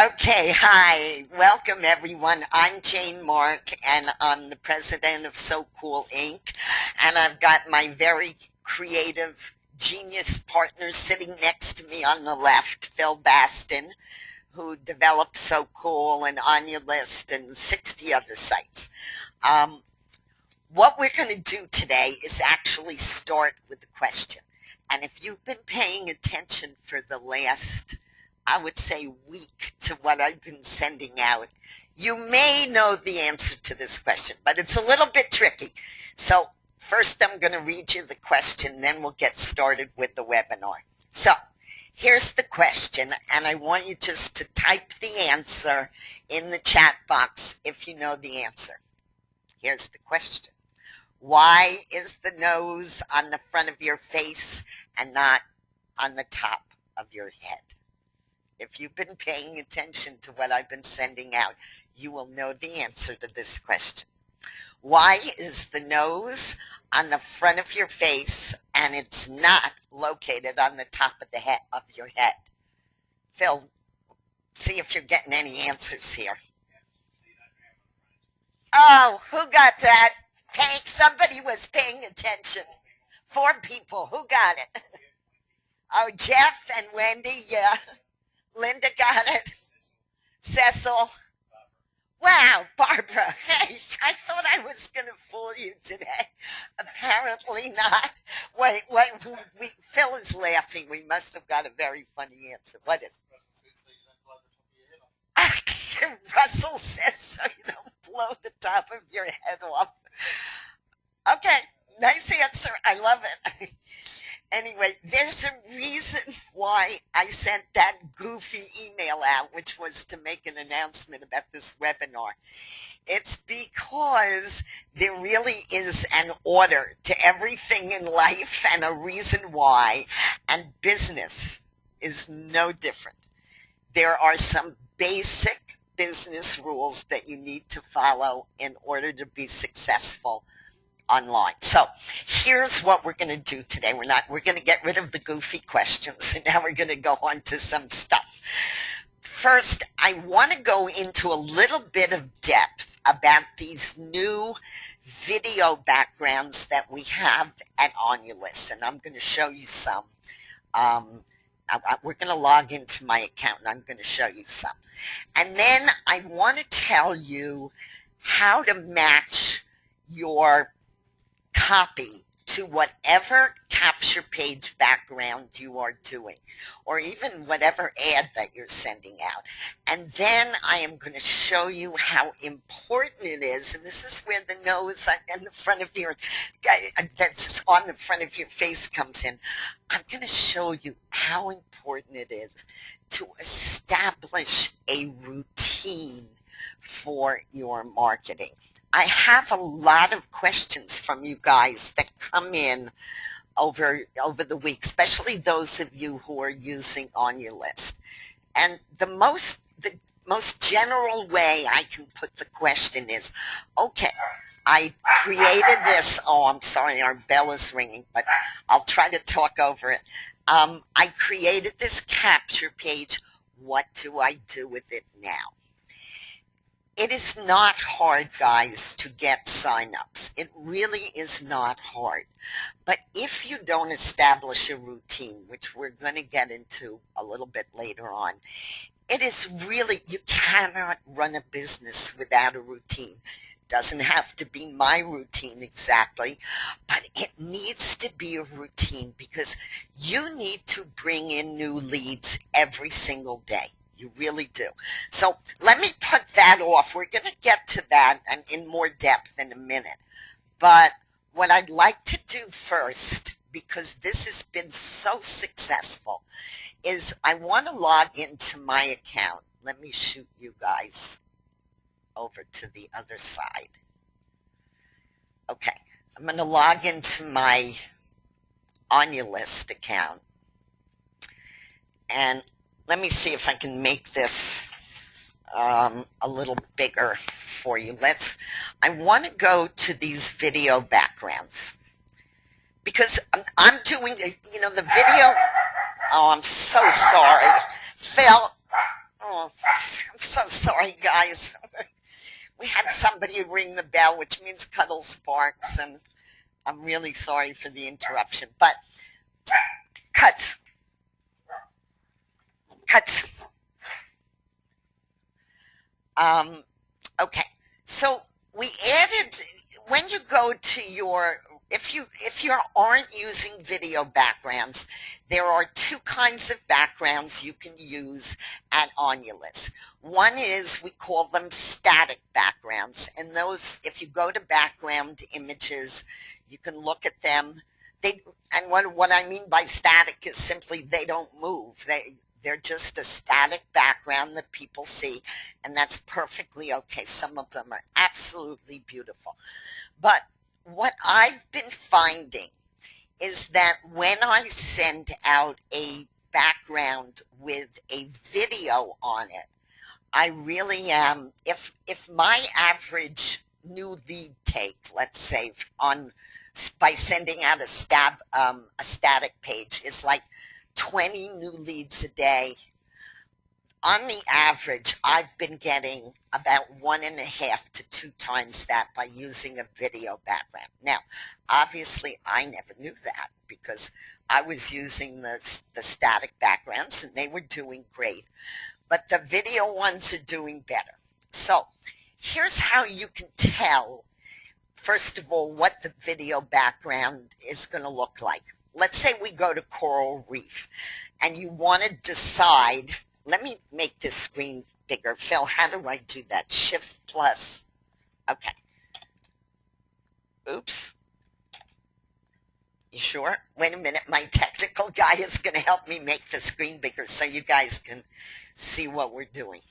Okay, hi. Welcome everyone. I'm Jane Mark and I'm the president of So Cool Inc. And I've got my very creative genius partner sitting next to me on the left, Phil Baston, who developed So Cool and Onyalist and 60 other sites. Um, what we're going to do today is actually start with a question. And if you've been paying attention for the last, I would say, week to what I've been sending out, you may know the answer to this question, but it's a little bit tricky. So first I'm going to read you the question, then we'll get started with the webinar. So here's the question, and I want you just to type the answer in the chat box if you know the answer. Here's the question. Why is the nose on the front of your face and not on the top of your head? If you've been paying attention to what I've been sending out, you will know the answer to this question. Why is the nose on the front of your face and it's not located on the top of the head of your head? Phil, see if you're getting any answers here. Oh, who got that? Somebody was paying attention. 4 people. Who got it? Oh, Jeff and Wendy, yeah. Linda got it. Cecil. Wow, Barbara. Hey, I thought I was going to fool you today. Apparently not. Wait, Phil is laughing. We must have got a very funny answer. What is it? Russell says so you don't blow the top of your head off. Okay, nice answer. I love it. Anyway, there's a reason why I sent that goofy email out, which was to make an announcement about this webinar. It's because there really is an order to everything in life and a reason why, and business is no different. There are some basic business rules that you need to follow in order to be successful online. So here's what we're going to do today. We're going to get rid of the goofy questions, and now we're going to go on to some stuff. First, I want to go into a little bit of depth about these new video backgrounds that we have at Onyalist, and I'm going to show you some. We're going to log into my account, and I'm going to show you some. And then I want to tell you how to match your copy to whatever capture page background you are doing, or even whatever ad that you're sending out. And then I am going to show you how important it is, and this is where the nose and the front of your, that's on the front of your face comes in. I'm going to show you how important it is to establish a routine for your marketing. I have a lot of questions from you guys that come in over the week, especially those of you who are using Onyalist. And the most general way I can put the question is, okay, I created this. Oh, I'm sorry, our bell is ringing, but I'll try to talk over it. I created this capture page. What do I do with it now? It is not hard, guys, to get signups. It really is not hard. But if you don't establish a routine, which we're going to get into a little bit later on, it is really, you cannot run a business without a routine. Doesn't have to be my routine exactly, but it needs to be a routine because you need to bring in new leads every single day. You really do. So let me put that off. We're going to get to that and in more depth in a minute. But what I'd like to do first, because this has been so successful, is I want to log into my account. Let me shoot you guys over to the other side. Okay, I'm going to log into my Onyalist account. And let me see if I can make this a little bigger for you. I want to go to these video backgrounds because I'm doing, the video. Oh, I'm so sorry. Phil, oh, sorry, guys. We had somebody ring the bell, which means Cuddle Sparks, and I'm really sorry for the interruption. But cuts. Cuts. Okay. So we added, when you go to your, if you aren't using video backgrounds, there are two kinds of backgrounds you can use at Onyalist. One is, we call them static backgrounds, and those, if you go to background images, you can look at them. And what I mean by static is simply they don't move. They're just a static background that people see, and that's perfectly okay. Some of them are absolutely beautiful. But what I've been finding is that when I send out a background with a video on it, I really am, if my average new lead take, let's say, by sending out a static page is like 20 new leads a day, on the average, I've been getting about 1.5 to 2 times that by using a video background. Now, obviously, I never knew that because I was using the static backgrounds and they were doing great. But the video ones are doing better. So here's how you can tell, first of all, what the video background is going to look like. Let's say we go to Coral Reef and you want to decide, let me make this screen bigger. Phil, how do I do that? Shift plus. Okay. Oops. You sure? Wait a minute. My technical guy is going to help me make the screen bigger so you guys can see what we're doing.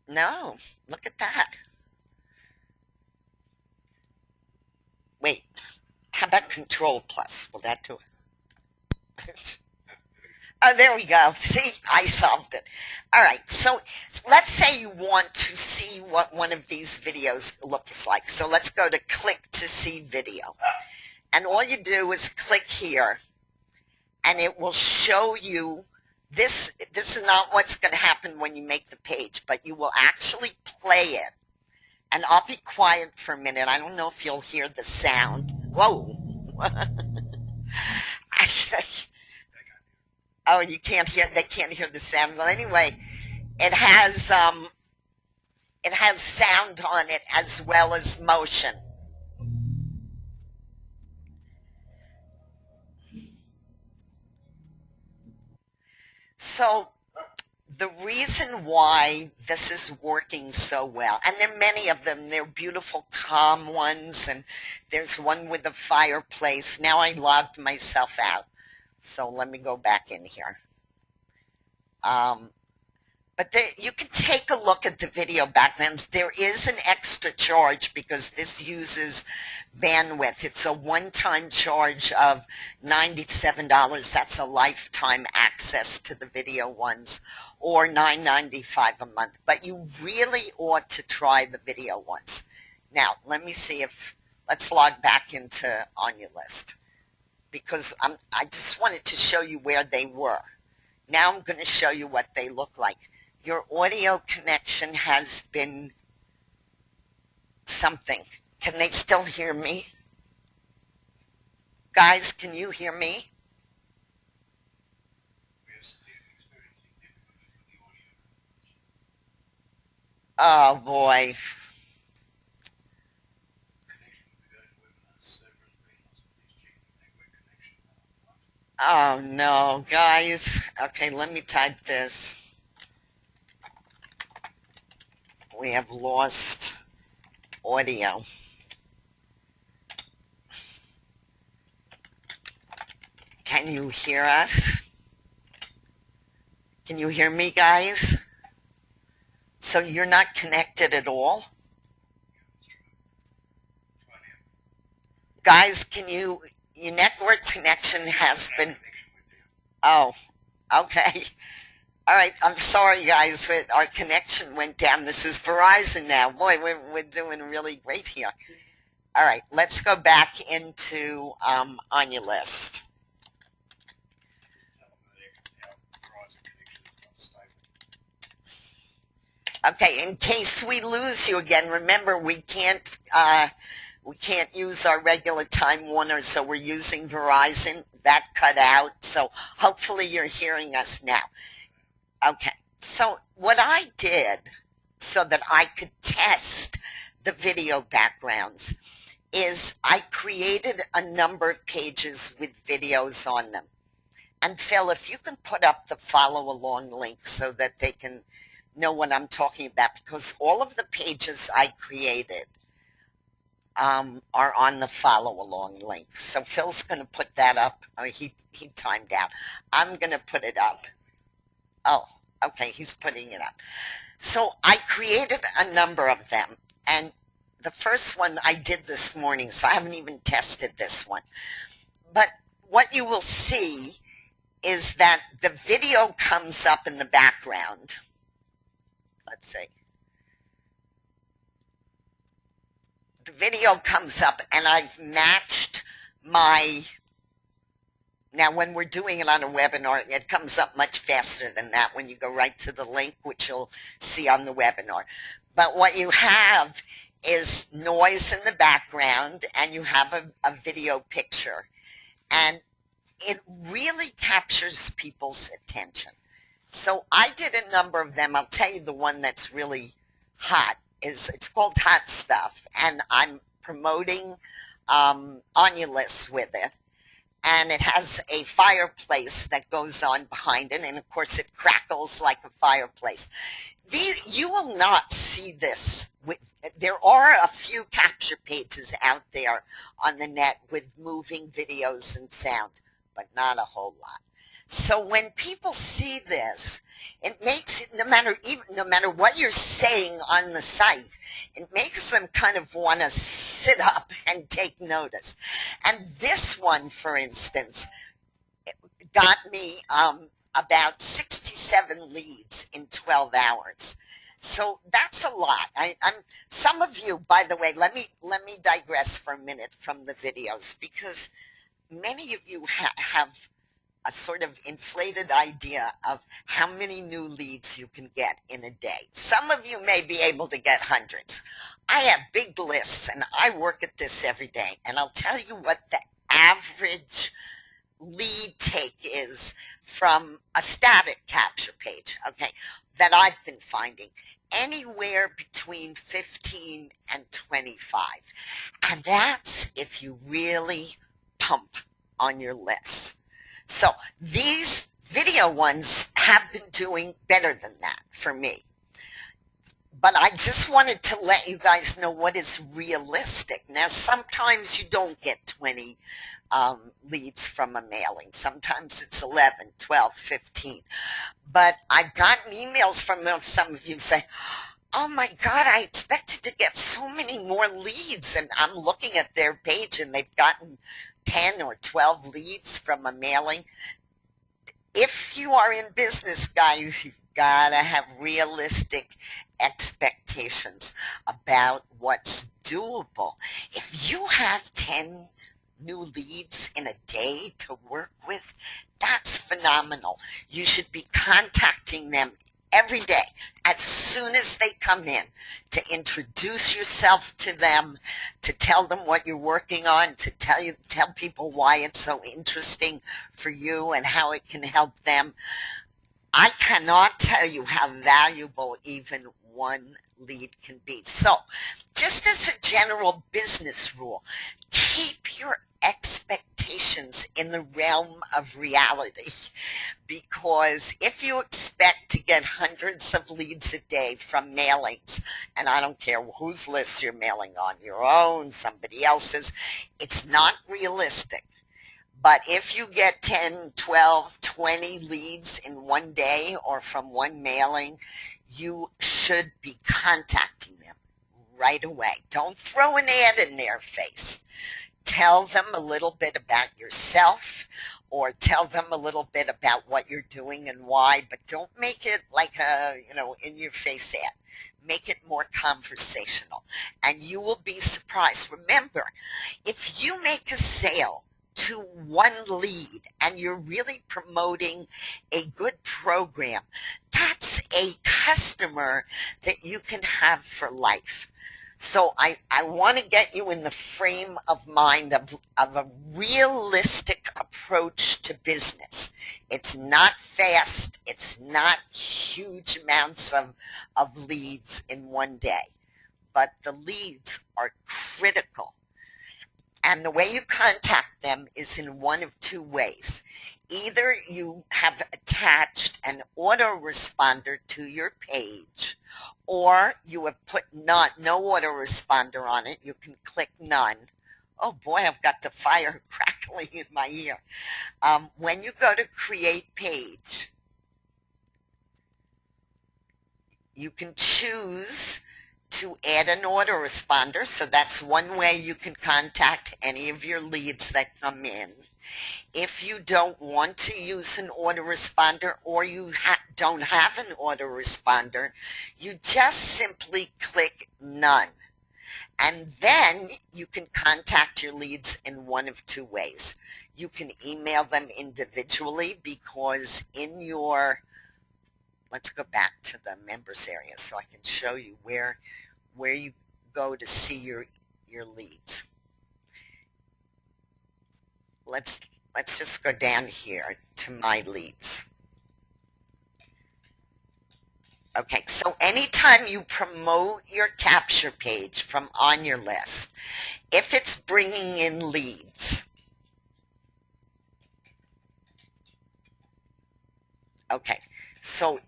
No. Look at that. Wait, how about Control Plus? Will that do it? Oh, there we go. See, I solved it. All right, so let's say you want to see what one of these videos looks like. So let's go to click to see video. And all you do is click here, and it will show you this. This is not what's going to happen when you make the page, but you will actually play it. And I'll be quiet for a minute. I don't know if you'll hear the sound. Whoa. Oh, you can't hear, they can't hear the sound. Well, anyway, it has sound on it as well as motion. So the reason why this is working so well, and there are many of them, they're beautiful, calm ones, and there's one with a fireplace. Now I logged myself out, so let me go back in here. But you can take a look at the video backgrounds. There is an extra charge because this uses bandwidth. It's a one-time charge of $97. That's a lifetime access to the video ones, or $9.95 a month. But you really ought to try the video ones. Now, let me see if, let's log back into Onyalist because I just wanted to show you where they were. Now I'm going to show you what they look like. Your audio connection has been something. Can they still hear me? Guys, can you hear me? Oh, boy. Oh, no, guys. Okay, let me type this. We have lost audio. Can you hear us? Can you hear me, guys? So you're not connected at all? Guys, can you, your network connection has been, oh, okay. All right, I'm sorry, guys, but our connection went down. This is Verizon now. Boy, we're doing really great here. All right, let's go back into Onyalist. Okay, in case we lose you again, remember we can't use our regular Time Warner, so we're using Verizon. That cut out, so hopefully you're hearing us now. Okay, so what I did so that I could test the video backgrounds is I created a number of pages with videos on them. And Phil, if you can put up the follow along link so that they can know what I'm talking about, because all of the pages I created are on the follow along link. So Phil's going to put that up. Oh, he timed out. I'm going to put it up. Oh, okay, he's putting it up. So I created a number of them, and the first one I did this morning, so I haven't even tested this one. But what you will see is that the video comes up in the background. Let's see. The video comes up, and I've matched my... Now, when we're doing it on a webinar, it comes up much faster than that when you go right to the link, which you'll see on the webinar. But what you have is noise in the background, and you have a video picture. And it really captures people's attention. So I did a number of them. I'll tell you the one that's really hot. It's called Hot Stuff, and I'm promoting Onyalist with it. And it has a fireplace that goes on behind it, and of course it crackles like a fireplace. You will not see this. There are a few capture pages out there on the net with moving videos and sound, but not a whole lot. So when people see this, it makes it, no matter what you're saying on the site, it makes them kind of want to sit up and take notice. And this one, for instance, got me about 67 leads in 12 hours. So that's a lot. Some of you, by the way, let me digress for a minute from the videos, because many of you have a sort of inflated idea of how many new leads you can get in a day. Some of you may be able to get hundreds. I have big lists, and I work at this every day, and I'll tell you what the average lead take is from a static capture page, okay, that I've been finding. Anywhere between 15 and 25. And that's if you really pump on your lists. So these video ones have been doing better than that for me. But I just wanted to let you guys know what is realistic. Now, sometimes you don't get 20 leads from a mailing. Sometimes it's 11, 12, 15. But I've gotten emails from some of you saying, oh my God, I expected to get so many more leads. And I'm looking at their page, and they've gotten 10 or 12 leads from a mailing. If you are in business, guys, you've got to have realistic expectations about what's doable. If you have 10 new leads in a day to work with, that's phenomenal. You should be contacting them every day as soon as they come in, to introduce yourself to them, to tell them what you're working on, to tell people why it's so interesting for you and how it can help them. I cannot tell you how valuable even one lead can be. So, just as a general business rule, keep your expectations in the realm of reality, because if you expect to get hundreds of leads a day from mailings, and I don't care whose list you're mailing on, your own, somebody else's, it's not realistic. But if you get 10, 12, 20 leads in one day or from one mailing, you should be contacting them right away. Don't throw an ad in their face. Tell them a little bit about yourself, or tell them a little bit about what you're doing and why, but don't make it like a, in-your-face ad. Make it more conversational, and you will be surprised. Remember, if you make a sale to one lead and you're really promoting a good program, that's a customer that you can have for life. So I want to get you in the frame of mind of a realistic approach to business. It's not fast. It's not huge amounts of leads in one day. But the leads are critical. And the way you contact them is in one of two ways. Either you have attached an autoresponder to your page, or you have put no autoresponder on it. You can click none. Oh boy, I've got the fire crackling in my ear. When you go to create page, you can choose to add an autoresponder, so that's one way you can contact any of your leads that come in. If you don't want to use an autoresponder or you don't have an autoresponder, you just simply click none. And then you can contact your leads in one of two ways. You can email them individually, because in your, let's go back to the members area so I can show you where you go to see your leads. Let's just go down here to my leads. Okay, so anytime you promote your capture page from Onyalist, if it's bringing in leads, okay, so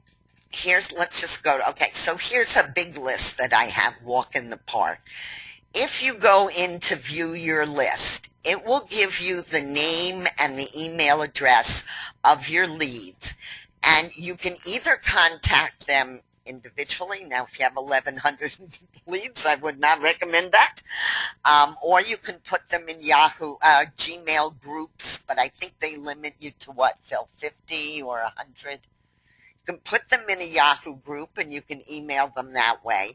let's just go, okay, so here's a big list that I have, walk in the park. If you go in to view your list, it will give you the name and the email address of your leads, and you can either contact them individually. Now, if you have 1,100 leads, I would not recommend that. Or you can put them in Yahoo, Gmail groups, but I think they limit you to what, Phil, 50 or 100? You can put them in a Yahoo group and you can email them that way.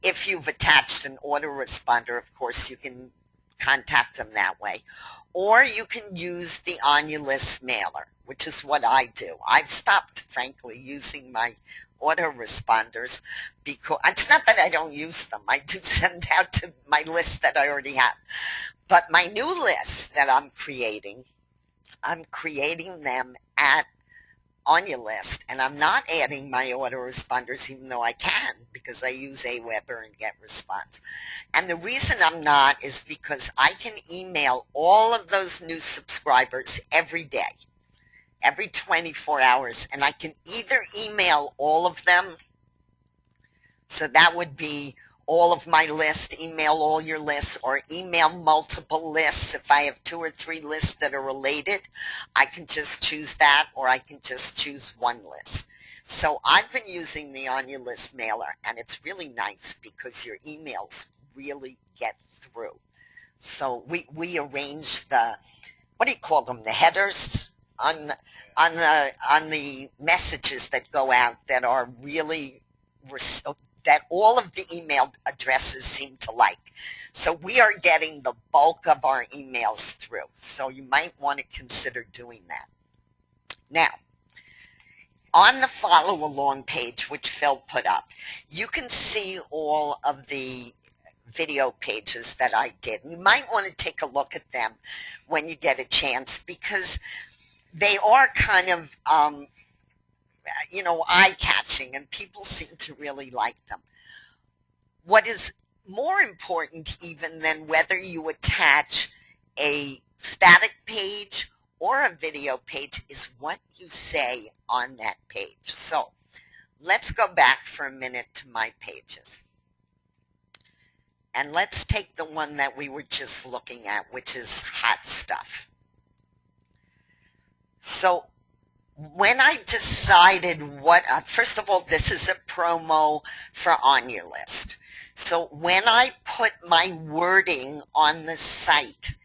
If you've attached an autoresponder, of course, you can contact them that way. Or you can use the Onyalist mailer, which is what I do. I've stopped, frankly, using my autoresponders because it's not that I don't use them. I do send out to my list that I already have. But my new list that I'm creating them at Onyalist, and I'm not adding my autoresponders, even though I can, because I use Aweber and get response. And the reason I'm not is because I can email all of those new subscribers every day, every 24 hours, and I can either email all of them, so that would be all of my list, email all your lists, or email multiple lists. If I have 2 or 3 lists that are related, I can just choose that, or I can just choose one list. So I've been using the Onyalist mailer, and it's really nice because your emails really get through. So we arrange the, what do you call them, the headers on the messages that go out that are really that all of the email addresses seem to like. So we are getting the bulk of our emails through. So you might want to consider doing that. Now, on the follow along page, which Phil put up, you can see all of the video pages that I did. You might want to take a look at them when you get a chance, because they are kind of eye-catching, and people seem to really like them. What is more important even than whether you attach a static page or a video page is what you say on that page. So let's go back for a minute to my pages. And let's take the one that we were just looking at, which is hot stuff. So when I decided first of all, this is a promo for Onyalist. So when I put my wording on the site,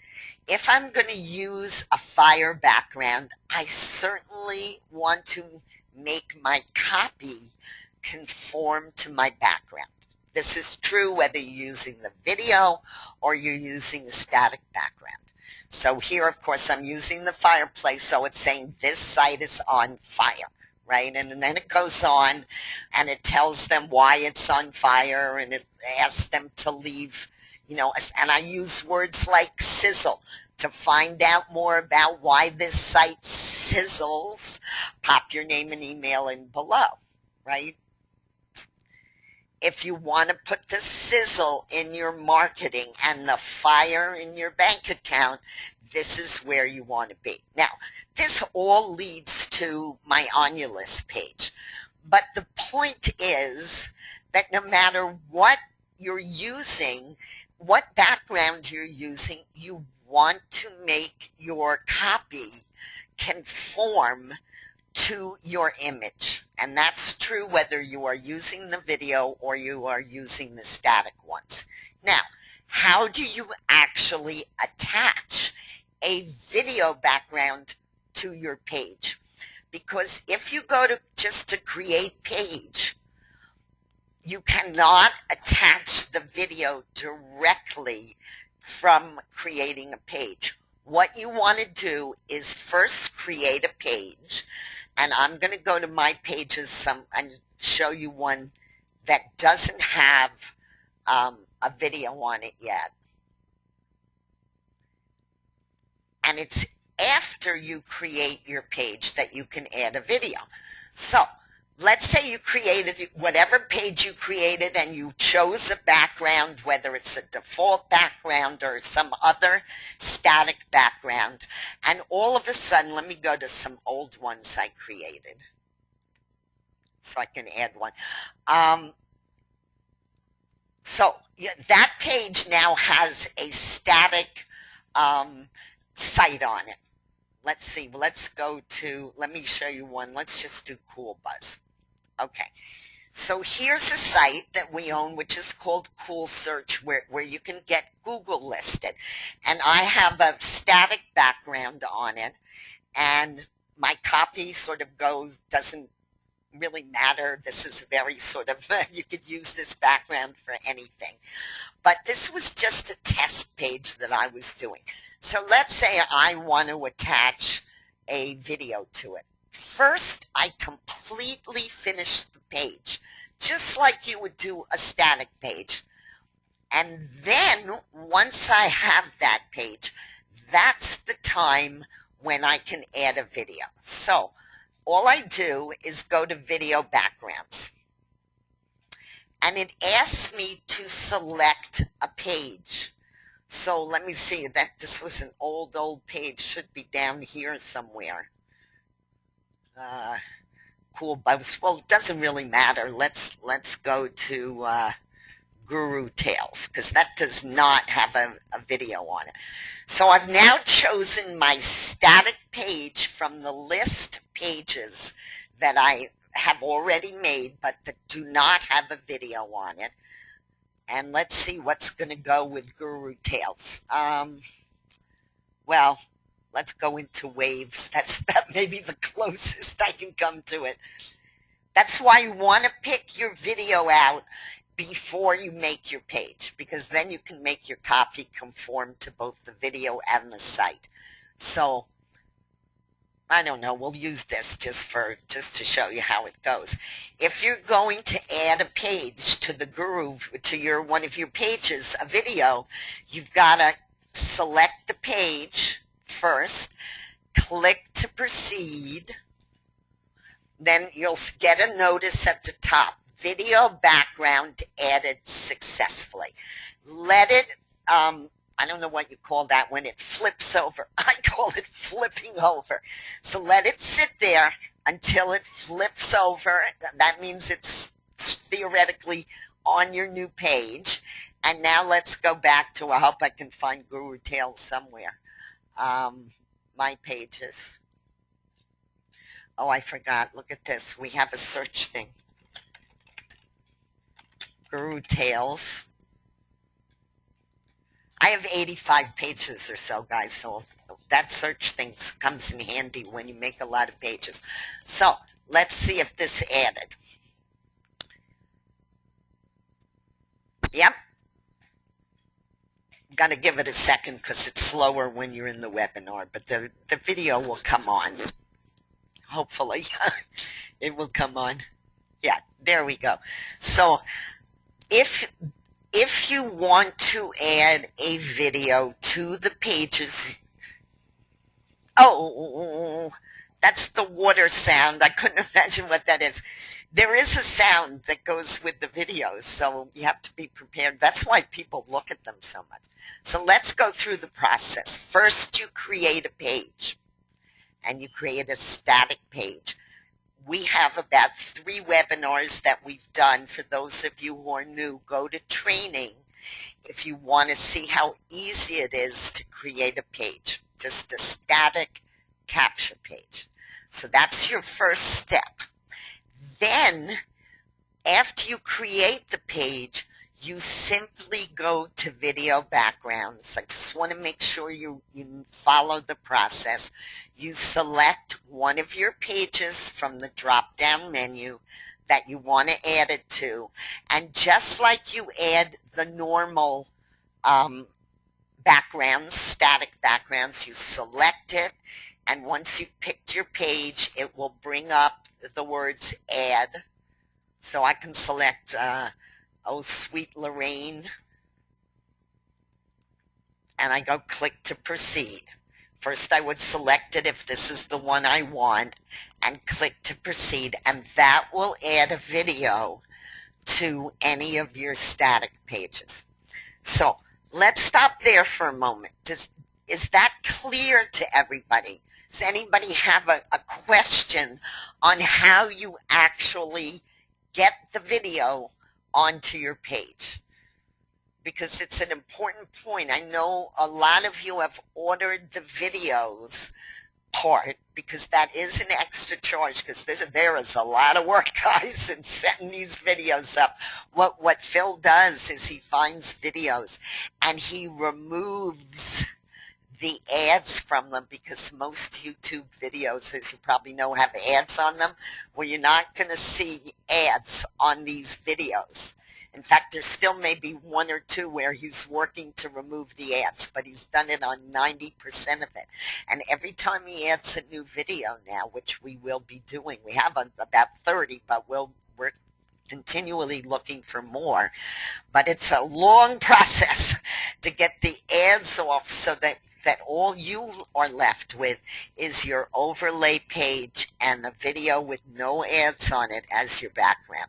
if I'm going to use a fire background, I certainly want to make my copy conform to my background. This is true whether you're using the video or you're using the static background. So here, of course, I'm using the fireplace, so it's saying this site is on fire, right? And then it goes on, and it tells them why it's on fire, and it asks them to leave, and I use words like sizzle to find out more about why this site sizzles. Pop your name and email in below, right? If you want to put the sizzle in your marketing and the fire in your bank account, this is where you want to be. Now, this all leads to my Onyalist page. But the point is that no matter what you're using, what background you're using, you want to make your copy conform to your image. And that's true whether you are using the video or you are using the static ones. Now, how do you actually attach a video background to your page? Because if you go to just to create page, you cannot attach the video directly from creating a page. What you want to do is first create a page, and I'm going to go to my pages and show you one that doesn't have a video on it yet. And it's after you create your page that you can add a video. So let's say you created whatever page you created and you chose a background, whether it's a default background or some other static background, and all of a sudden, let me go to some old ones I created so I can add one. So that page now has a static site on it. Let's see. Let's go to, let me show you one. Let's just do Cool Buzz. Okay. So here's a site that we own, which is called Cool Search, where you can get Google listed. And I have a static background on it, and my copy sort of doesn't really matter. This is very sort of, you could use this background for anything. But this was just a test page that I was doing. So let's say I want to attach a video to it. First, I completely finish the page, just like you would do a static page. And then, once I have that page, that's the time when I can add a video. So, all I do is go to Video Backgrounds. And it asks me to select a page. So let me see, that this was an old page, should be down here somewhere. Cool Buzz. Well, it doesn't really matter. Let's go to Guru Tales, because that does not have a video on it. So I've now chosen my static page from the list pages that I have already made, but that do not have a video on it. And let's see what's going to go with Guru Tales. Well, let's go into Waves. That's about maybe the closest I can come to it. That's why you want to pick your video out before you make your page, because then you can make your copy conform to both the video and the site. So I don't know, we'll use this just to show you how it goes. If you're going to add a page to the Guru, to one of your pages, a video, you've got to select the page first, click to proceed, then you'll get a notice at the top, video background added successfully. Let it, I don't know what you call that when it flips over. I call it flipping over. So let it sit there until it flips over. That means it's theoretically on your new page. And now let's go back to, I hope I can find Guru Tales somewhere. My pages. Oh, I forgot. Look at this. We have a search thing. Guru Tales. I have 85 pages or so, guys, so that search thing comes in handy when you make a lot of pages. So let's see if this added. Yep. Gonna give it a second because it's slower when you're in the webinar, but the video will come on. Hopefully, it will come on. Yeah, there we go. So if you want to add a video to the pages, oh, that's the water sound. I couldn't imagine what that is. There is a sound that goes with the videos, so you have to be prepared. That's why people look at them so much. So let's go through the process. First, you create a page, and you create a static page. We have about 3 webinars that we've done. For those of you who are new, go to training if you want to see how easy it is to create a page, just a static capture page. So that's your first step. Then, after you create the page, you simply go to video backgrounds. I just want to make sure you follow the process. You select one of your pages from the drop-down menu that you want to add it to, and just like you add the normal backgrounds, static backgrounds, you select it, and once you've picked your page, it will bring up the words add. So I can select Oh Sweet Lorraine, and I go click to proceed. First I would select it if this is the one I want and click to proceed, and that will add a video to any of your static pages. So let's stop there for a moment. Is that clear to everybody? Does anybody have a question on how you actually get the video onto your page? Because it's an important point. I know a lot of you have ordered the videos part because that is an extra charge, because there is a lot of work, guys, in setting these videos up. What Phil does is he finds videos and he removes the ads from them, because most YouTube videos, as you probably know, have ads on them. Well, you're not going to see ads on these videos. In fact, there still may be 1 or 2 where he's working to remove the ads, but he's done it on 90% of it. And every time he adds a new video now, which we will be doing, we have about 30, but we're continually looking for more. But it's a long process to get the ads off, so that all you are left with is your overlay page and a video with no ads on it as your background.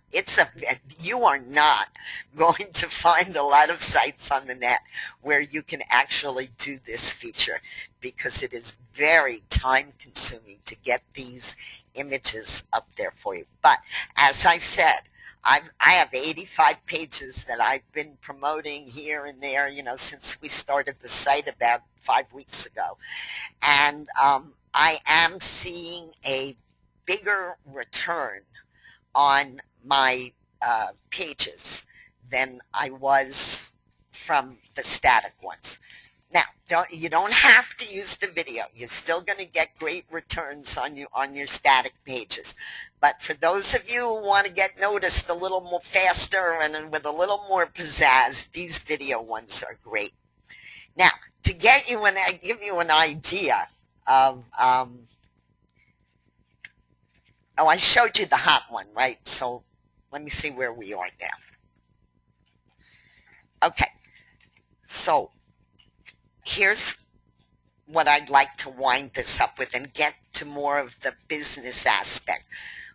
You are not going to find a lot of sites on the net where you can actually do this feature, because it is very time consuming to get these images up there for you. But as I said, I have 85 pages that I've been promoting here and there, since we started the site about 5 weeks ago. And I am seeing a bigger return on my pages than I was from the static ones. Now, you don't have to use the video. You're still going to get great returns on your static pages. But for those of you who want to get noticed a little more faster and with a little more pizzazz, these video ones are great. Now, to give you an idea of, I showed you the hot one, right? So let me see where we are now. Okay, so here's what I'd like to wind this up with and get to more of the business aspect.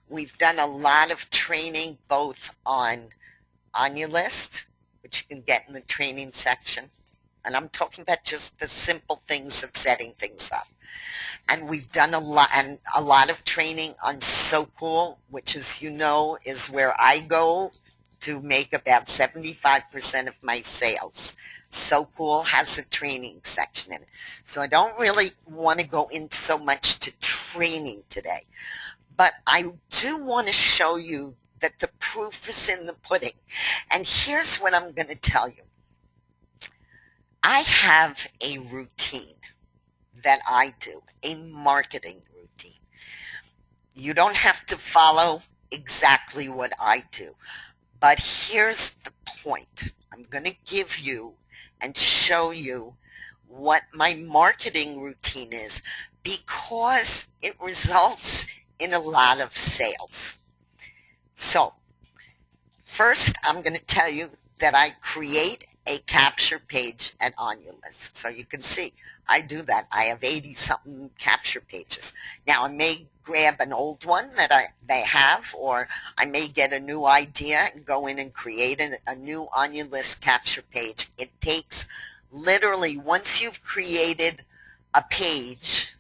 We've done a lot of training both on Onyalist, which you can get in the training section, and I'm talking about just the simple things of setting things up. And we've done a lot of training on So Cool, which, as you know, is where I go to make about 75% of my sales. So Cool has a training section in it. So I don't really want to go into so much to training today. But I do want to show you that the proof is in the pudding. And here's what I'm going to tell you. I have a routine that I do, a marketing routine. You don't have to follow exactly what I do. But here's the point. I'm going to give you and show you what my marketing routine is because it results in a lot of sales. So first, I'm going to tell you that I create a capture page at Onyalist. So you can see I do that. I have 80-something capture pages. Now, I may grab an old one that they have, or I may get a new idea and go in and create a new Onyalist capture page. It takes literally, once you've created a page,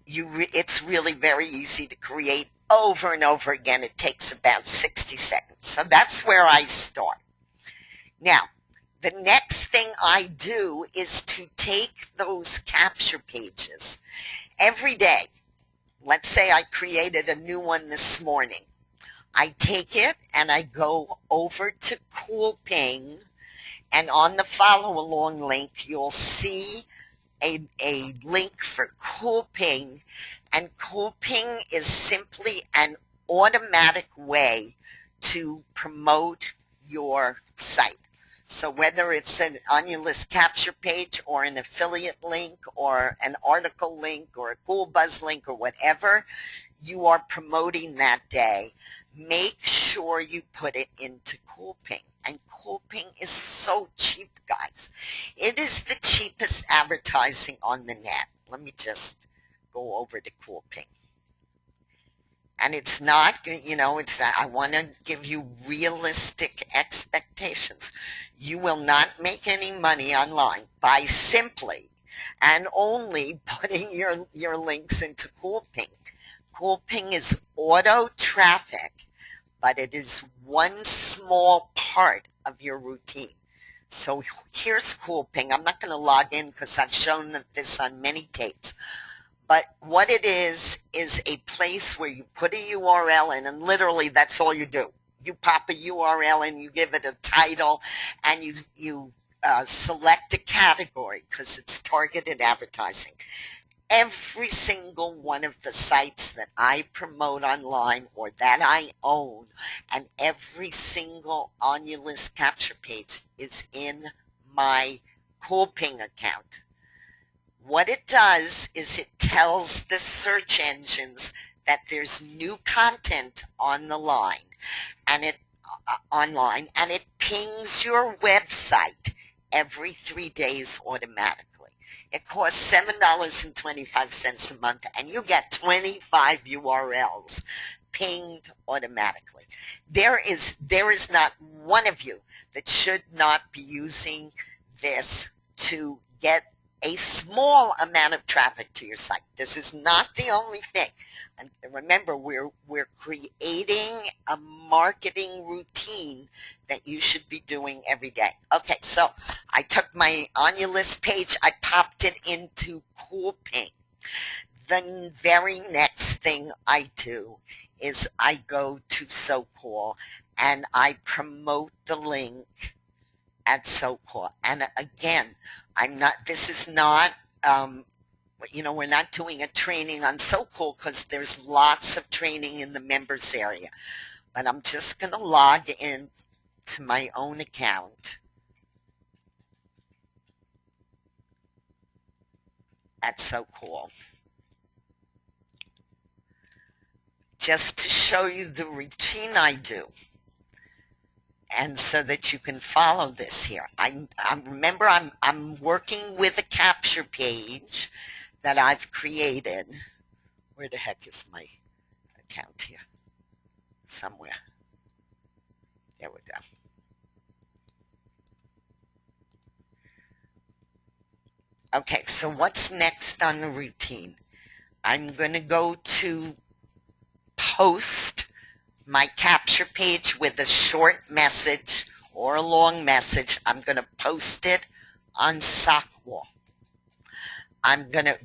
it's really very easy to create over and over again. It takes about 60 seconds. So that's where I start. Now, the next thing I do is to take those capture pages every day. Let's say I created a new one this morning. I take it and I go over to Coolping, and on the follow along link you'll see a link for Coolping, and Coolping is simply an automatic way to promote your site. So whether it's an Onyalist capture page or an affiliate link or an article link or a Cool Buzz link or whatever you are promoting that day, make sure you put it into Coolping. And Coolping is so cheap, guys. It is the cheapest advertising on the net. Let me just go over to Coolping. And it's not, it's not, I want to give you realistic expectations. You will not make any money online by simply and only putting your links into Coolping. Coolping is auto traffic, but it is one small part of your routine. So here's Coolping. I'm not going to log in because I've shown this on many tapes. But what it is a place where you put a URL in, and literally that's all you do. You pop a URL in, you give it a title, and you select a category because it's targeted advertising. Every single one of the sites that I promote online or that I own, and every single Onyalist capture page is in my Coolping account. What it does is it tells the search engines that there's new content on the line, and online, and it pings your website every 3 days automatically. It costs $7.25 a month, and you get 25 URLs pinged automatically. There is not one of you that should not be using this to get a small amount of traffic to your site. This is not the only thing. And remember, we're creating a marketing routine that you should be doing every day. Okay, so I took my Onyalist page, I popped it into Coolping. The very next thing I do is I go to SoCal and I promote the link at SoCal. And again, this is not, we're not doing a training on SoCal because there's lots of training in the members area. But I'm just going to log in to my own account at SoCal just to show you the routine I do. And so that you can follow this here. Remember, I'm working with a capture page that I've created. Where the heck is my account here? Somewhere. There we go. Okay, so what's next on the routine? I'm going to go to post my capture page with a short message or a long message. I'm going to post it on SockWall.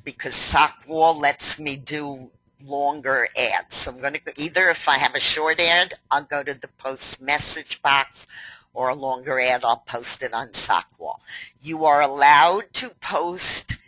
Because SockWall lets me do longer ads. So I'm going to either, if I have a short ad, I'll go to the post message box, or a longer ad, I'll post it on SockWall. You are allowed to post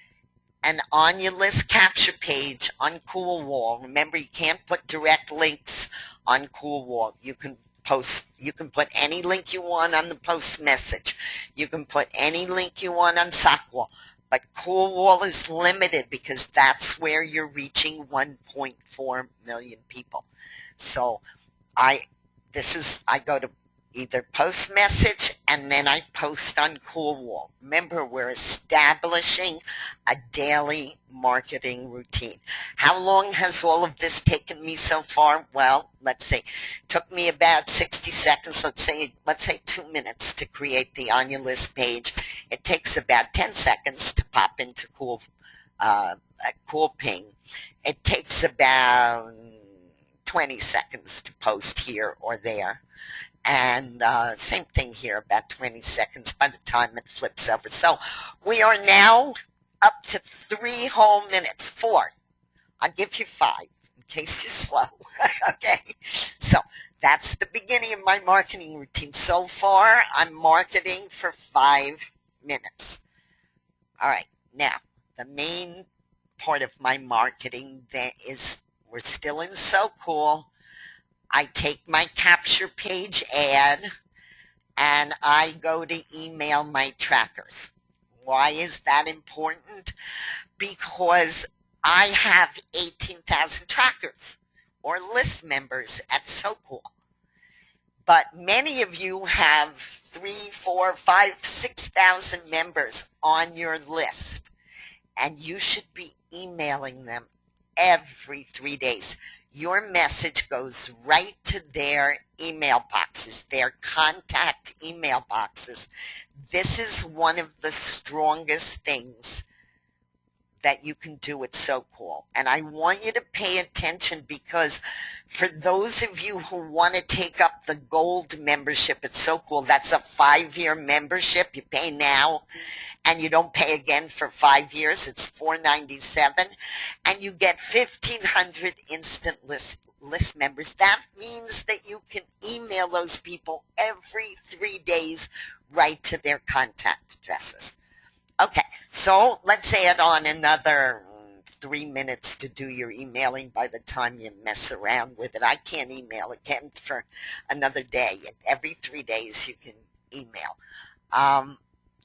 an Onyalist capture page on CoolWall. Remember, you can't put direct links on CoolWall. You can post. You can put any link you want on the post message. You can put any link you want on Sockwall. But Coolwall is limited because that's where you're reaching 1.4 million people. So I go to either post message and then I post on Coolwall. Remember, we're establishing a daily marketing routine. How long has all of this taken me so far? Well, let's say it took me about 60 seconds, let's say 2 minutes to create the Onyalist page. It takes about 10 seconds to pop into CoolPing. It takes about 20 seconds to post here or there. And same thing here, about 20 seconds by the time it flips over. So we are now up to 3 whole minutes. 4. I'll give you 5 in case you're slow. Okay, so that's the beginning of my marketing routine. So far, I'm marketing for 5 minutes. All right, now the main part of my marketing that is, we're still in So Cool. I take my capture page ad and I go to email my trackers. Why is that important? Because I have 18,000 trackers or list members at So Cool. But many of you have 3, 4, 5, 6,000 members on your list, and you should be emailing them every 3 days. Your message goes right to their email boxes, their contact email boxes. This is one of the strongest things that you can do at So Cool. And I want you to pay attention, because for those of you who want to take up the gold membership at So Cool, that's a 5-year membership. You pay now and you don't pay again for 5 years. It's $4.97, and you get 1,500 instant list members. That means that you can email those people every 3 days right to their contact addresses. Okay, so let's add on another 3 minutes to do your emailing by the time you mess around with it. I can't email again for another day. Every 3 days you can email.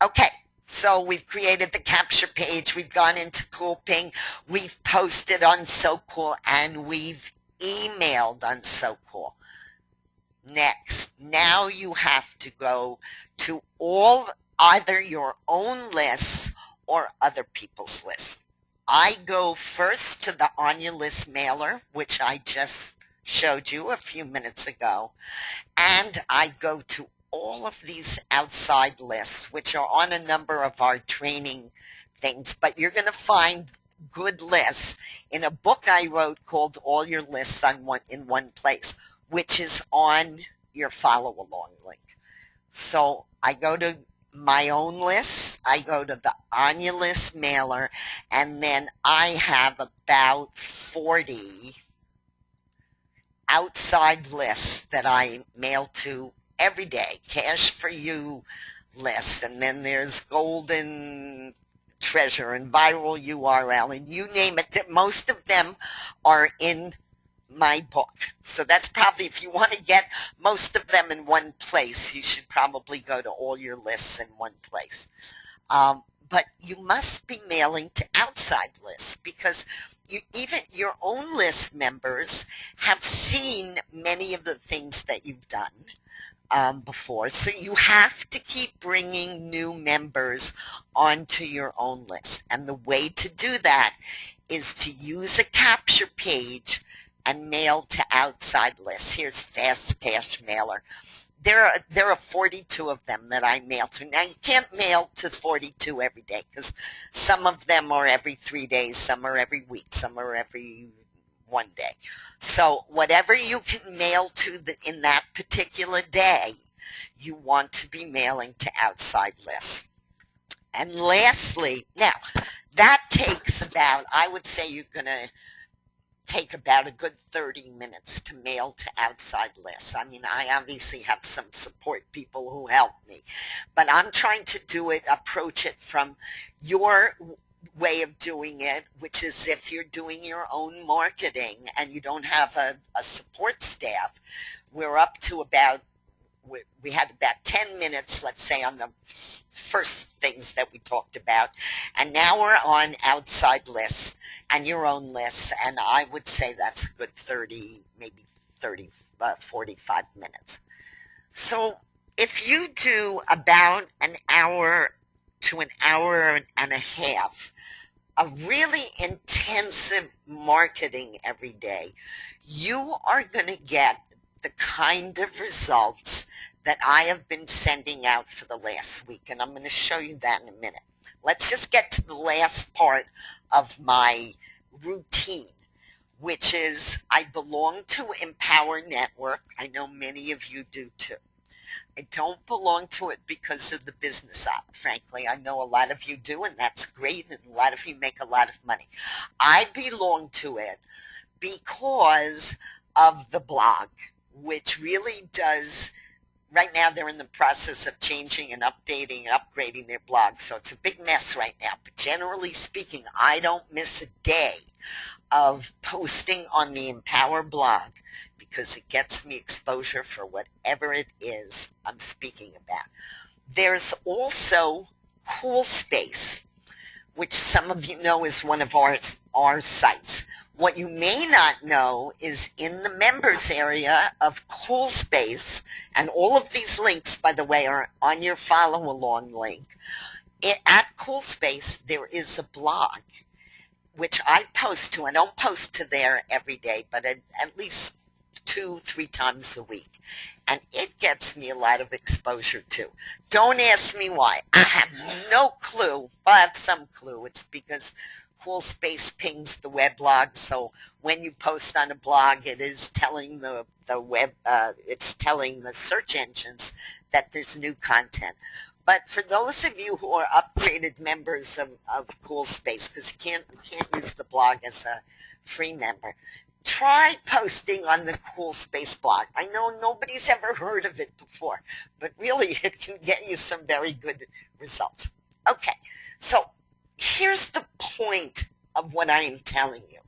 Okay, so we've created the capture page. We've gone into CoolPing. We've posted on So Cool, and we've emailed on So Cool. Next, now you have to go to either your own lists or other people's lists. I go first to the Onyalist mailer, which I just showed you a few minutes ago, and I go to all of these outside lists, which are on a number of our training things, but you're going to find good lists in a book I wrote called All Your Lists in One Place, which is on your follow-along link. So I go to my own lists, I go to the Onyalist mailer, and then I have about 40 outside lists that I mail to every day. Cash for You list, and then there's Golden Treasure and Viral URL, and you name it. Most of them are in my book. So that's probably, if you want to get most of them in one place, you should probably go to All Your Lists in One Place. But you must be mailing to outside lists, because even your own list members have seen many of the things that you've done before. So you have to keep bringing new members onto your own list. And the way to do that is to use a capture page and mail to outside lists. Here's Fast Cash Mailer. There are 42 of them that I mail to. Now, you can't mail to 42 every day, because some of them are every 3 days, some are every week, some are every 1 day. So whatever you can mail to in that particular day, you want to be mailing to outside lists. And lastly, now, that takes about, I would say you're going to take about a good 30 minutes to mail to outside lists. I mean, I obviously have some support people who help me, but I'm trying to approach it from your way of doing it, which is if you're doing your own marketing and you don't have a support staff, we're up to about, we had about 10 minutes, let's say, on the first things that we talked about. And now we're on outside lists and your own lists. And I would say that's a good 30, maybe 30, 45 minutes. So if you do about an hour to an hour and a half of really intensive marketing every day, you are going to get the kind of results that I have been sending out for the last week. And I'm going to show you that in a minute. Let's just get to the last part of my routine, which is I belong to Empower Network. I know many of you do too. I don't belong to it because of the business op. Frankly, I know a lot of you do, and that's great, and a lot of you make a lot of money. I belong to it because of the blog, which really does, right now they're in the process of changing and updating and upgrading their blog, so it's a big mess right now. But generally speaking, I don't miss a day of posting on the Empower blog because it gets me exposure for whatever it is I'm speaking about. There's also Cool Space, which some of you know is one of our sites. What you may not know is in the members area of Cool Space, and all of these links, by the way, are on your follow along link. At Cool Space, there is a blog which I post to. I don't post to there every day, but at least 2-3 times a week, and it gets me a lot of exposure too. Don't ask me why. I have no clue. Well, I have some clue. It's because Cool Space pings the weblog, so when you post on a blog, it is telling the web, it's telling the search engines that there's new content. But for those of you who are upgraded members of Cool Space, because you can't use the blog as a free member, try posting on the Cool Space blog. I know nobody's ever heard of it before, but really it can get you some very good results. Okay, so here's the point of what I am telling you.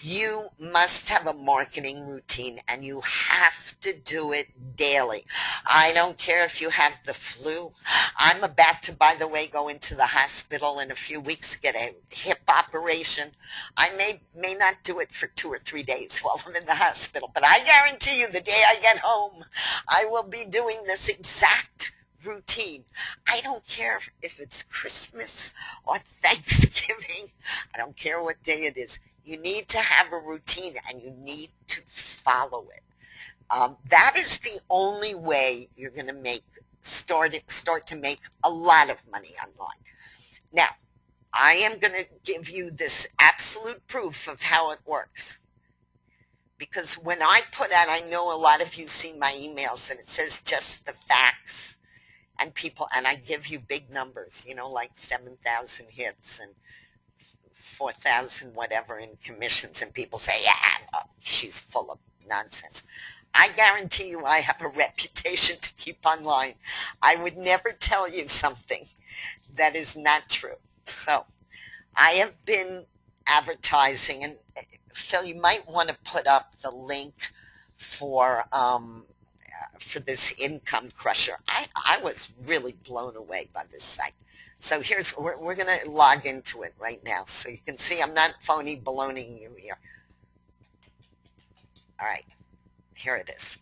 You must have a marketing routine, and you have to do it daily. I don't care if you have the flu. I'm about to, by the way, go into the hospital in a few weeks, get a hip operation. I may not do it for 2 or 3 days while I'm in the hospital, but I guarantee you the day I get home, I will be doing this exact routine. I don't care if it's Christmas or Thanksgiving. I don't care what day it is. You need to have a routine, and you need to follow it. That is the only way you're going to start to make a lot of money online. Now, I am going to give you this absolute proof of how it works. Because when I put out, I know a lot of you see my emails, and it says just the facts. And I give you big numbers, like 7,000 hits and 4,000 whatever in commissions, and people say, yeah, she's full of nonsense. I guarantee you I have a reputation to keep online. I would never tell you something that is not true. So I have been advertising, and Phil, you might want to put up the link for this Income Crusher. I was really blown away by this site. So we're going to log into it right now, so you can see I'm not phony baloneying you here. All right, here it is.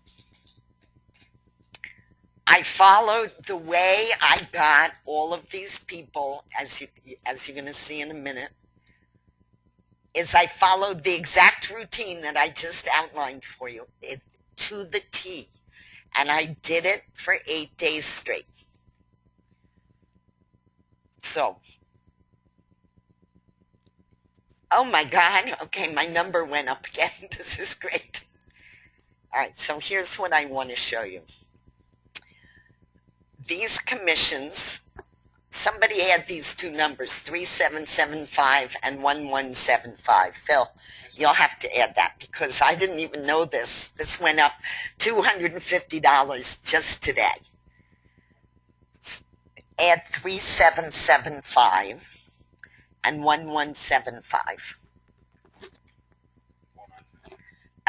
I followed the way I got all of these people, as you're going to see in a minute, is I followed the exact routine that I just outlined for you to the T. And I did it for 8 days straight. So, oh my God, okay, my number went up again. This is great. All right, so here's what I want to show you. These commissions, somebody had these two numbers, 3775 and 1175. Phil, you'll have to add that because I didn't even know this. This went up $250 just today. Add 3775 and 1175.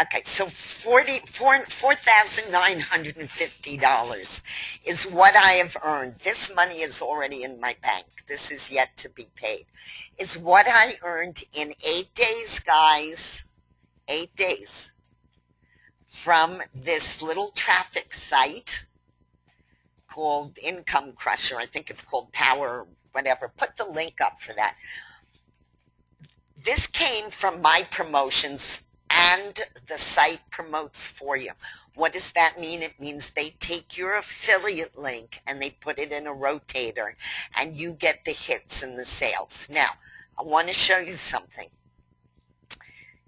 Okay, so $4,950 is what I have earned. This money is already in my bank. This is yet to be paid. Is what I earned in 8 days, guys. 8 days from this little traffic site called Income Crusher. I think it's called Power, whatever. Put the link up for that. This came from my promotions, and the site promotes for you. What does that mean? It means they take your affiliate link and they put it in a rotator, and you get the hits and the sales. Now, I want to show you something.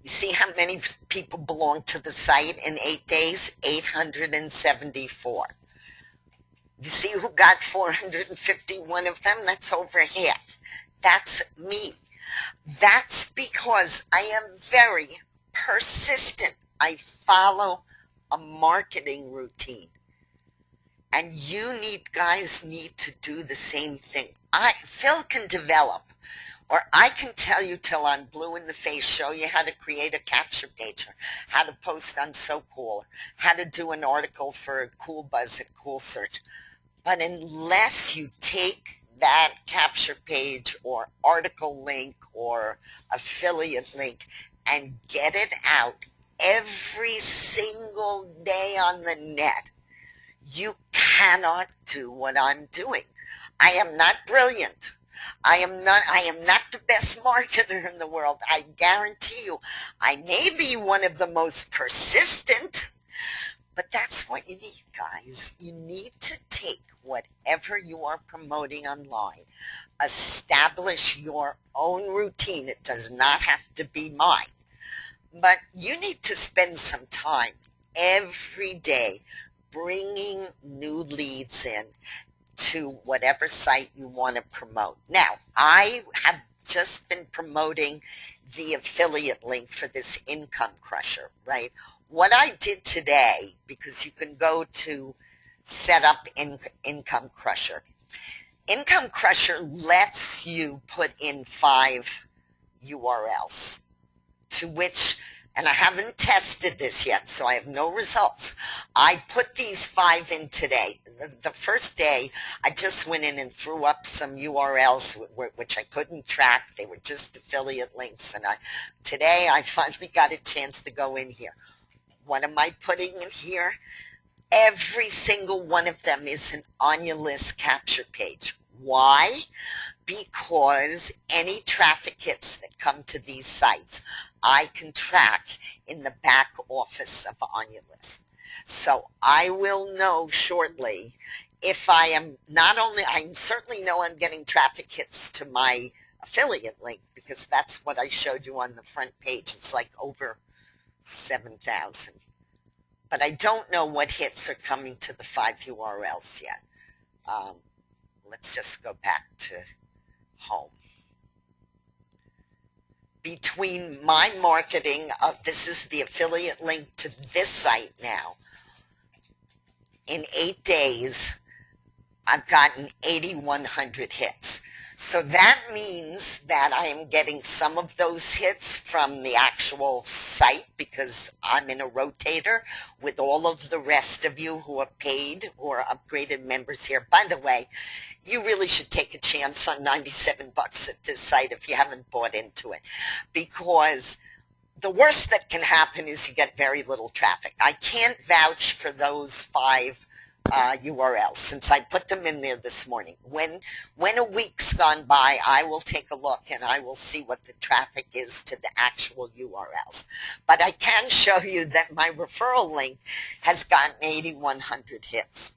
You see how many people belong to the site in 8 days? 874. You see who got 451 of them? That's over half. That's me. That's because I am very persistent. I follow a marketing routine. And you guys need to do the same thing. Phil can develop, or I can tell you till I'm blue in the face, show you how to create a capture page, or how to post on SoCool, how to do an article for Cool Buzz and Cool Search. But unless you take that capture page or article link or affiliate link and get it out every single day on the net, you cannot do what I'm doing. I am not brilliant. I am not the best marketer in the world. I guarantee you, I may be one of the most persistent, but that's what you need, guys. You need to take whatever you are promoting online, establish your own routine. It does not have to be mine, but you need to spend some time every day bringing new leads in to whatever site you want to promote. Now, I have just been promoting the affiliate link for this Income Crusher, right? What I did today, because you can go to set up Income Crusher. Income Crusher lets you put in 5 URLs to which, and I haven't tested this yet, so I have no results. I put these 5 in today. The first day, I just went in and threw up some URLs which I couldn't track. They were just affiliate links, and today I finally got a chance to go in here. What am I putting in here? Every single one of them is an Onyalist capture page. Why? Because any traffic hits that come to these sites, I can track in the back office of Onyalist. So I will know shortly if I am I certainly know I'm getting traffic hits to my affiliate link, because that's what I showed you on the front page. It's like over 7,000. But I don't know what hits are coming to the 5 URLs yet. Let's just go back to home. Between my marketing this is the affiliate link to this site now, in 8 days, I've gotten 8,100 hits. So that means that I am getting some of those hits from the actual site, because I'm in a rotator with all of the rest of you who are paid or upgraded members here. By the way, you really should take a chance on $97 at this site if you haven't bought into it, because the worst that can happen is you get very little traffic. I can't vouch for those 5 URLs since I put them in there this morning. When a week's gone by, I will take a look and I will see what the traffic is to the actual URLs. But I can show you that my referral link has gotten 8,100 hits.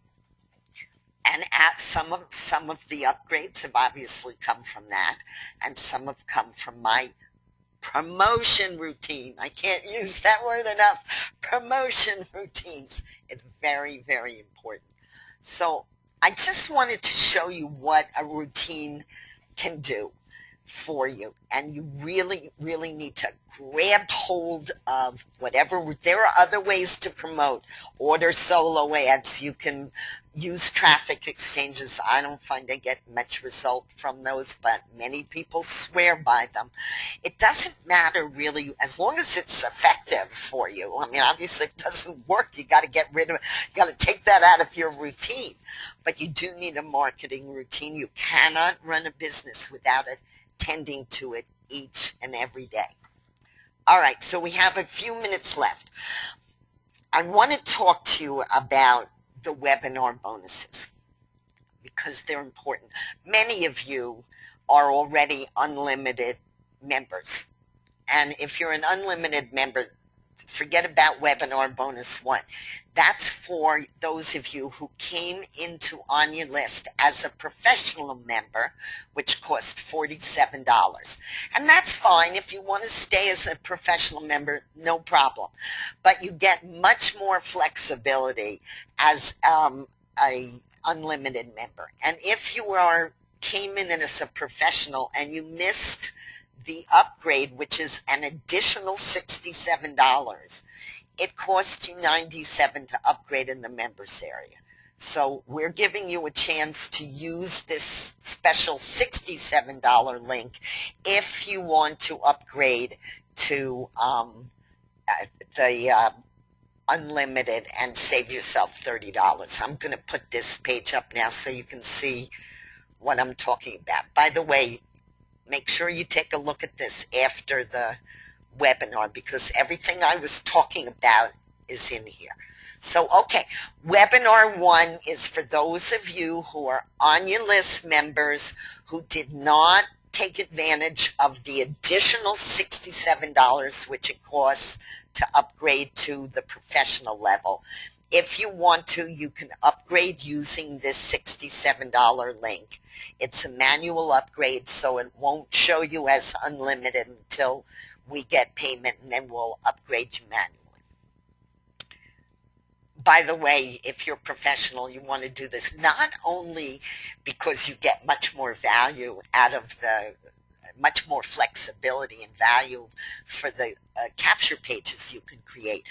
And some of the upgrades have obviously come from that, and some have come from my promotion routine. I can't use that word enough. Promotion routines. It's very, very important. So I just wanted to show you what a routine can do for you. And you really, really need to grab hold of whatever. There are other ways to promote. Order solo ads. You can use traffic exchanges. I don't find I get much result from those, but many people swear by them. It doesn't matter really, as long as it's effective for you. I mean, obviously if it doesn't work, you got to get rid of it. You got to take that out of your routine. But you do need a marketing routine. You cannot run a business without attending to it each and every day. All right, so we have a few minutes left. I want to talk to you about the webinar bonuses because they're important. Many of you are already unlimited members. And if you're an unlimited member, forget about webinar bonus 1. That's for those of you who came into Onyalist as a professional member, which cost $47. And that's fine. If you want to stay as a professional member, no problem. But you get much more flexibility as a unlimited member. And if you came in as a professional and you missed the upgrade, which is an additional $67, it costs you $97 to upgrade in the members area. So we're giving you a chance to use this special $67 link if you want to upgrade to the unlimited and save yourself $30. I'm going to put this page up now so you can see what I'm talking about. By the way, make sure you take a look at this after the webinar because everything I was talking about is in here. So, okay, webinar 1 is for those of you who are Onyalist members who did not take advantage of the additional $67 which it costs to upgrade to the professional level. If you want to, you can upgrade using this $67 link. It's a manual upgrade, so it won't show you as unlimited until we get payment, and then we'll upgrade you manually. By the way, if you're professional, you want to do this not only because you get much more value out of much more flexibility and value for the capture pages you can create,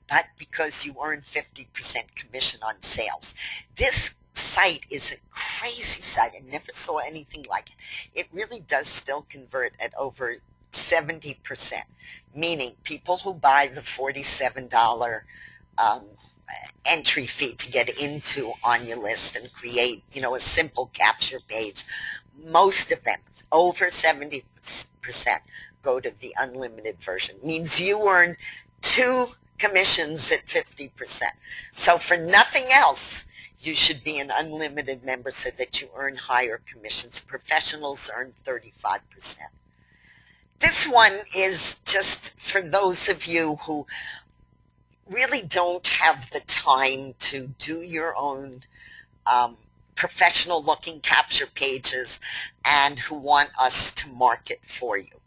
but because you earn 50% commission on sales. This site is a crazy site. I never saw anything like it. It really does still convert at over 70%, meaning people who buy the $47 entry fee to get into Onyalist and create, a simple capture page, most of them, over 70%, go to the unlimited version. Means you earn 2 commissions at 50%. So for nothing else, you should be an unlimited member so that you earn higher commissions. Professionals earn 35%. This one is just for those of you who really don't have the time to do your own professional looking capture pages and who want us to market for you.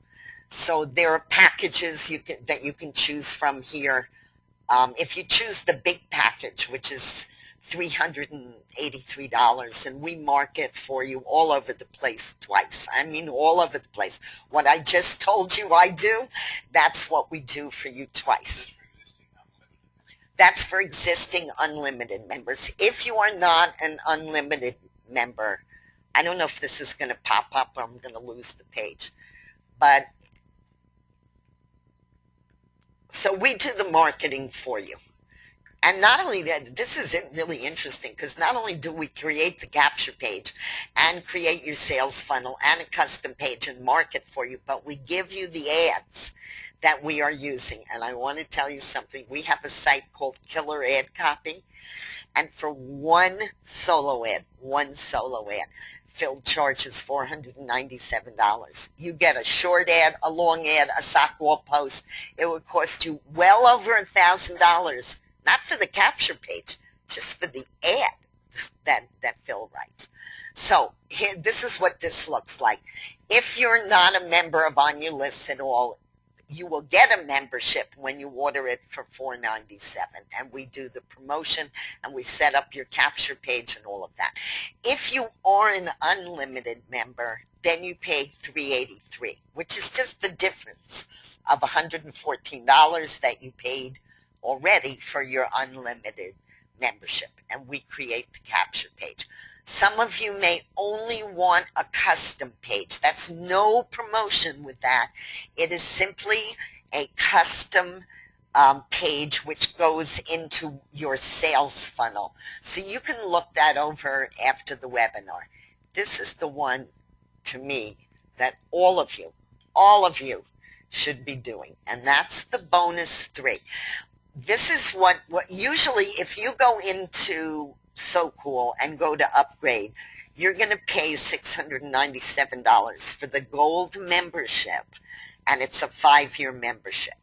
So there are packages that you can choose from here. If you choose the big package, which is $383, and we market for you all over the place twice. I mean all over the place. What I just told you I do, that's what we do for you twice. That's for existing unlimited members. If you are not an unlimited member, I don't know if this is going to pop up or I'm going to lose the page. But so we do the marketing for you. And not only that, this is really interesting because not only do we create the capture page and create your sales funnel and a custom page and market for you, but we give you the ads that we are using. And I want to tell you something. We have a site called Killer Ad Copy. And for one solo ad, Phil charges $497. You get a short ad, a long ad, a sock wall post. It would cost you well over $1,000. Not for the capture page, just for the ad that Phil writes. So here, this is what this looks like. If you're not a member of Onyalist at all, you will get a membership when you order it for $497, and we do the promotion and we set up your capture page and all of that. If you are an unlimited member, then you pay $383, which is just the difference of $114 that you paid already for your unlimited membership, and we create the capture page. Some of you may only want a custom page. That's no promotion with that. It is simply a custom page which goes into your sales funnel. So you can look that over after the webinar. This is the one, to me, that all of you should be doing, and that's the bonus 3. This is what usually if you go into So Cool and go to upgrade, you're going to pay $697 for the gold membership, and it's a 5-year membership.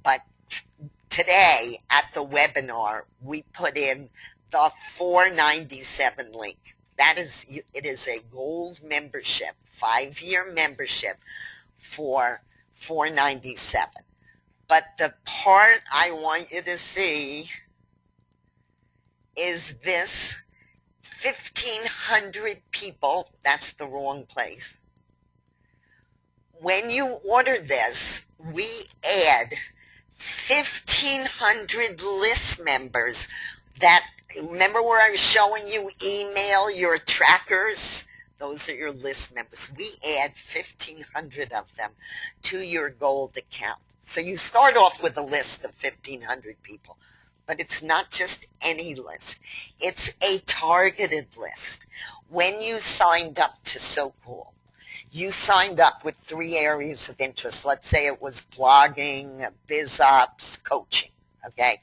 But today at the webinar, we put in the $497 link. It is a gold membership, 5-year membership for $497. But the part I want you to see is this 1,500 people. That's the wrong place. When you order this, we add 1,500 list members that, remember where I was showing you email your trackers? Those are your list members. We add 1,500 of them to your gold account. So you start off with a list of 1,500 people, but it's not just any list. It's a targeted list. When you signed up to So Cool, you signed up with 3 areas of interest. Let's say it was blogging, biz ops, coaching, okay?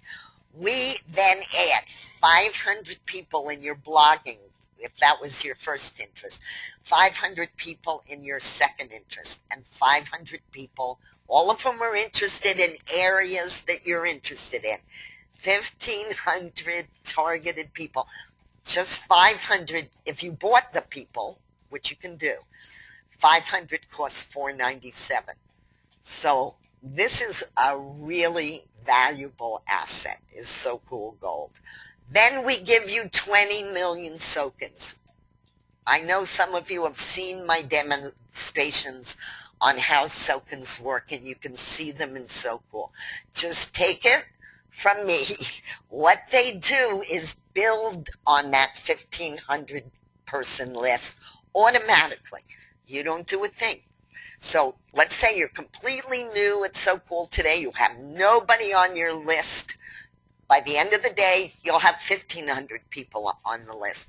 We then add 500 people in your blogging, if that was your first interest, 500 people in your second interest, and 500 people, all of them are interested in areas that you're interested in. 1,500 targeted people. Just 500, if you bought the people, which you can do, 500 costs $497. So this is a really valuable asset, is So Cool Gold. Then we give you 20 million tokens. I know some of you have seen my demonstrations on how tokens work, and you can see them in So Cool. Just take it from me. What they do is build on that 1,500 person list automatically. You don't do a thing. So let's say you're completely new at So Cool today. You have nobody on your list. By the end of the day, you'll have 1,500 people on the list.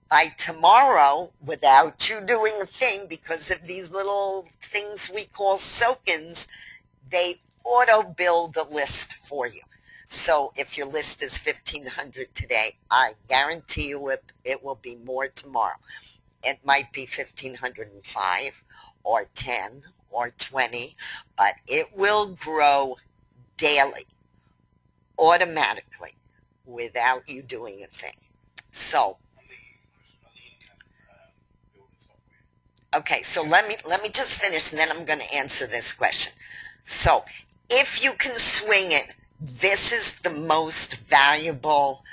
By tomorrow, without you doing a thing, because of these little things we call tokens, they auto-build a list for you. So if your list is 1,500 today, I guarantee you it will be more tomorrow. It might be 1,505 or 10 or 20, but it will grow daily, automatically, without you doing a thing. So, okay, so let me just finish, and then I'm going to answer this question. So, if you can swing it, this is the most valuable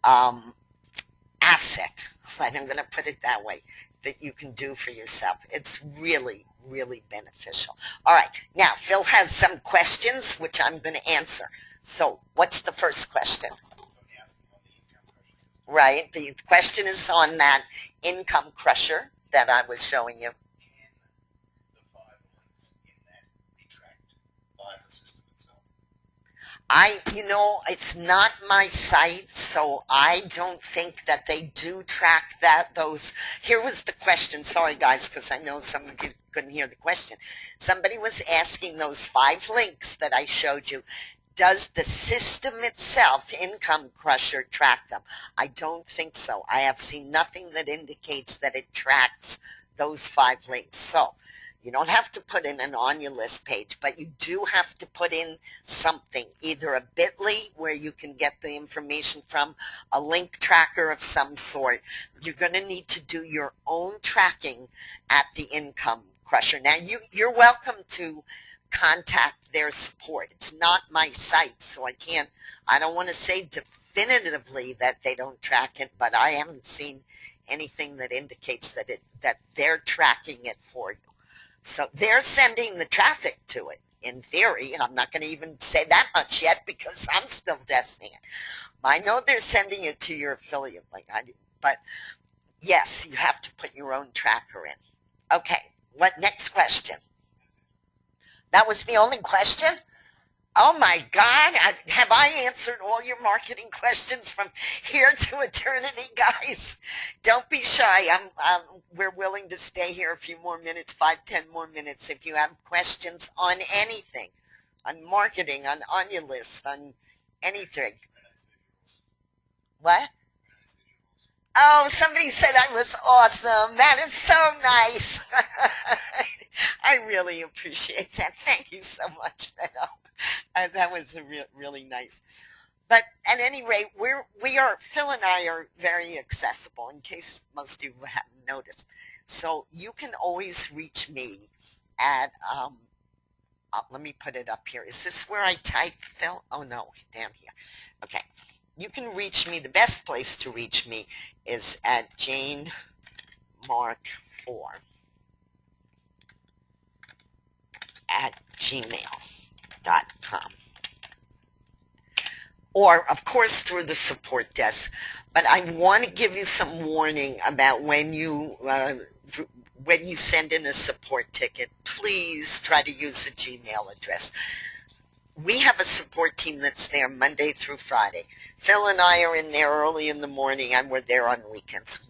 asset, and I'm going to put it that way, that you can do for yourself. It's really, really beneficial. All right, now Phil has some questions, which I'm going to answer. So what's the first question? Right, the question is on that income crusher that I was showing you. It's not my site, so I don't think that they do track those. Here was the question. Sorry, guys, because I know some of you couldn't hear the question. Somebody was asking those 5 links that I showed you. Does the system itself, Income Crusher, track them? I don't think so. I have seen nothing that indicates that it tracks those 5 links. So you don't have to put in an Onyalist page, but you do have to put in something, either a bit.ly where you can get the information from, a link tracker of some sort. You're going to need to do your own tracking at the Income Crusher. Now, you're welcome to contact their support. It's not my site, so I don't want to say definitively that they don't track it, but I haven't seen anything that indicates that they're tracking it for you. So they're sending the traffic to it. In theory, I'm not going to even say that much yet because I'm still testing it. I know they're sending it to your affiliate, but yes, you have to put your own tracker in. Okay, what next question? That was the only question? Oh my God, have I answered all your marketing questions from here to eternity, guys? Don't be shy. We're willing to stay here a few more minutes, 5, 10 more minutes. If you have questions on anything, on marketing, on Onyalist, on anything. What? Oh, somebody said I was awesome. That is so nice. I really appreciate that. Thank you so much, Benno. That was really nice. But at any rate, Phil and I are very accessible, in case most of you haven't noticed. So you can always reach me at, let me put it up here. Is this where I type, Phil? Oh no, down here. Okay. You can reach me, the best place to reach me is at janemark4 at gmail.com. Or, of course, through the support desk. But I want to give you some warning about when you send in a support ticket, please try to use a Gmail address. We have a support team that's there Monday through Friday. Phil and I are in there early in the morning, and we're there on weekends.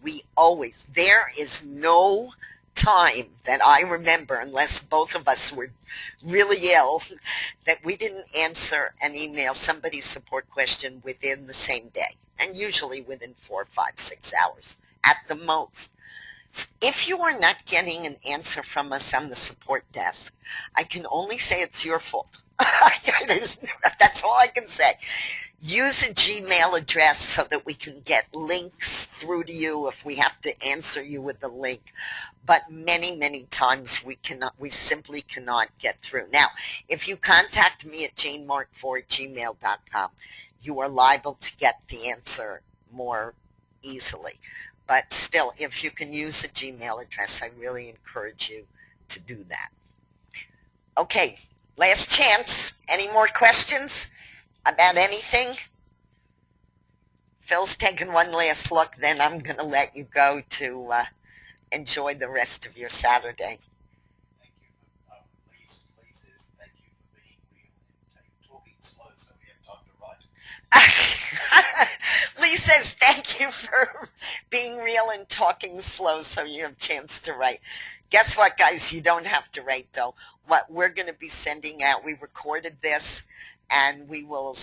There is no time that I remember, unless both of us were really ill, that we didn't answer and email somebody's support question within the same day, and usually within 4, 5, 6 hours at the most. If you are not getting an answer from us on the support desk, I can only say it's your fault. That's all I can say. Use a Gmail address so that we can get links through to you if we have to answer you with a link. But many, many times we simply cannot get through. Now, if you contact me at janemark4@gmail.com, you are liable to get the answer more easily. But still, if you can use a Gmail address, I really encourage you to do that. Okay, last chance. Any more questions about anything? Phil's taking one last look, then I'm going to let you go to enjoy the rest of your Saturday. Thank you for, Lee says, thank you for being real and talking slow so we have time to write. Lee says, thank you for being real and talking slow so you have a chance to write. Guess what, guys? You don't have to write, though. What we're going to be sending out, we recorded this, and we will